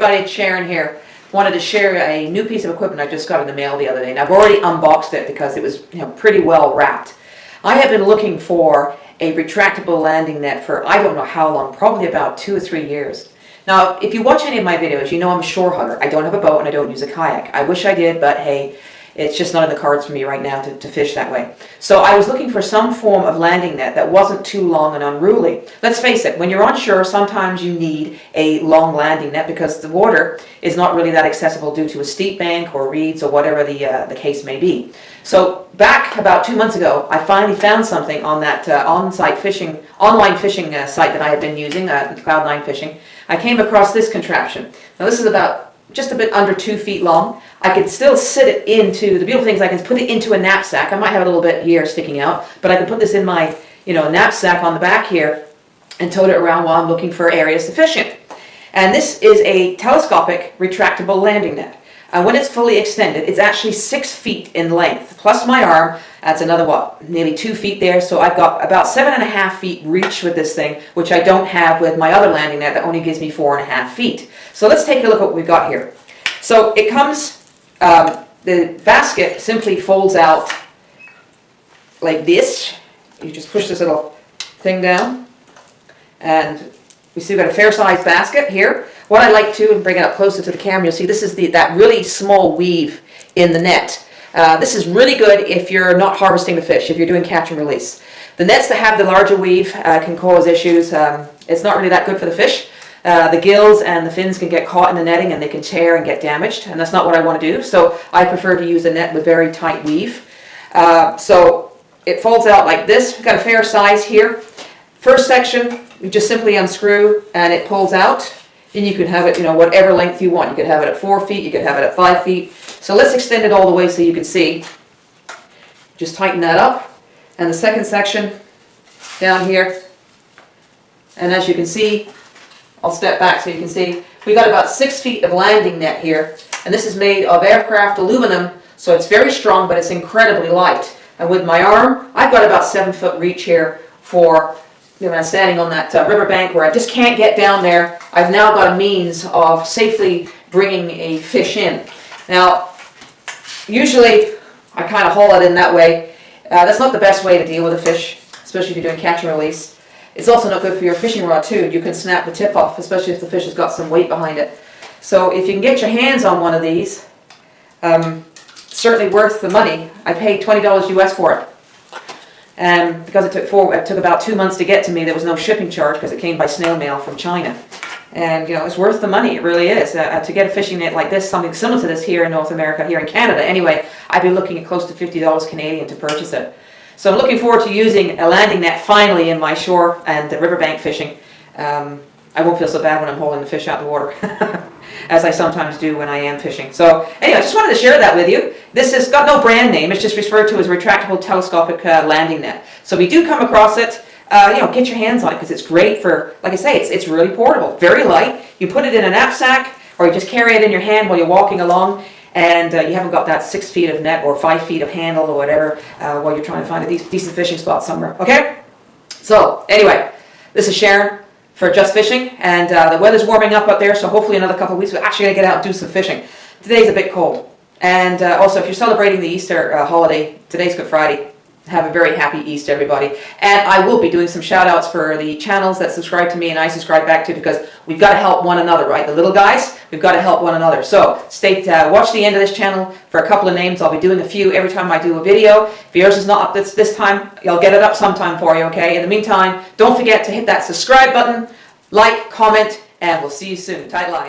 everybody, it's Sharon here. Wanted to share a new piece of equipment I just got in the mail the other day. And I've already unboxed it because it was pretty well wrapped. I have been looking for a retractable landing net for I don't know how long, probably about 2 or 3 years. Now, if you watch any of my videos, you know I'm a shore hugger. I don't have a boat and I don't use a kayak. I wish I did, but hey, it's just not in the cards for me right now to fish that way. So I was looking for some form of landing net that wasn't too long and unruly. Let's face it, when you're on shore, sometimes you need a long landing net because the water is not really that accessible due to a steep bank or reeds or whatever the case may be. So back about 2 months ago, I finally found something on that online fishing site that I had been using, Cloud9 Fishing. I came across this contraption. Now this is about just a bit under 2 feet long. I could still sit it into, the beautiful thing is I can put it into a knapsack. I might have a little bit here sticking out, but I can put this in my knapsack on the back here and tote it around while I'm looking for areas to fish in. And this is a telescopic retractable landing net. When it's fully extended, it's actually 6 feet in length, plus my arm. That's another, nearly 2 feet there. So I've got about 7.5 feet reach with this thing, which I don't have with my other landing net that only gives me 4.5 feet. So let's take a look at what we've got here. So it comes, the basket simply folds out like this. You just push this little thing down, and we see we've got a fair-sized basket here. What I like to, and bring it up closer to the camera, you'll see this is that really small weave in the net. This is really good if you're not harvesting the fish, if you're doing catch and release. The nets that have the larger weave can cause issues. It's not really that good for the fish. The gills and the fins can get caught in the netting and they can tear and get damaged, and that's not what I want to do. So I prefer to use a net with very tight weave. So it folds out like this. We've got a fair size here. First section, you just simply unscrew and it pulls out. And you can have it, whatever length you want. You could have it at 4 feet, you could have it at 5 feet. So let's extend it all the way so you can see. Just tighten that up. And the second section down here. And as you can see, I'll step back so you can see, we've got about 6 feet of landing net here. And this is made of aircraft aluminum, so it's very strong, but it's incredibly light. And with my arm, I've got about 7 foot reach here for I'm standing on that riverbank where I just can't get down there. I've now got a means of safely bringing a fish in. Now, usually I kind of haul it in that way. That's not the best way to deal with a fish, especially if you're doing catch and release. It's also not good for your fishing rod too. You can snap the tip off, especially if the fish has got some weight behind it. So if you can get your hands on one of these, certainly worth the money. I paid $20 US for it. And because it took about 2 months to get to me, there was no shipping charge because it came by snail mail from China. And it's worth the money, it really is. To get a fishing net like this, something similar to this here in North America, here in Canada anyway, I'd be looking at close to $50 Canadian to purchase it. So I'm looking forward to using a landing net finally in my shore and riverbank fishing. I won't feel so bad when I'm holding the fish out of the water, as I sometimes do when I am fishing. So anyway, I just wanted to share that with you. This has got no brand name. It's just referred to as a retractable telescopic landing net. So if you do come across it, get your hands on it because it's great for, like I say, it's really portable, very light. You put it in a knapsack or you just carry it in your hand while you're walking along, and you haven't got that 6 feet of net or 5 feet of handle or whatever while you're trying to find a decent fishing spot somewhere. Okay? So anyway, this is Sharon for Just Fishing, and the weather's warming up out there, so hopefully another couple of weeks we're actually going to get out and do some fishing. Today's a bit cold, and also if you're celebrating the Easter holiday, today's Good Friday. Have a very happy Easter, everybody. And I will be doing some shout outs for the channels that subscribe to me and I subscribe back to, because we've got to help one another, right? The little guys, we've got to help one another. So watch the end of this channel for a couple of names. I'll be doing a few every time I do a video. If yours is not up this time, I'll get it up sometime for you, okay? In the meantime, don't forget to hit that subscribe button, like, comment, and we'll see you soon. Tight line.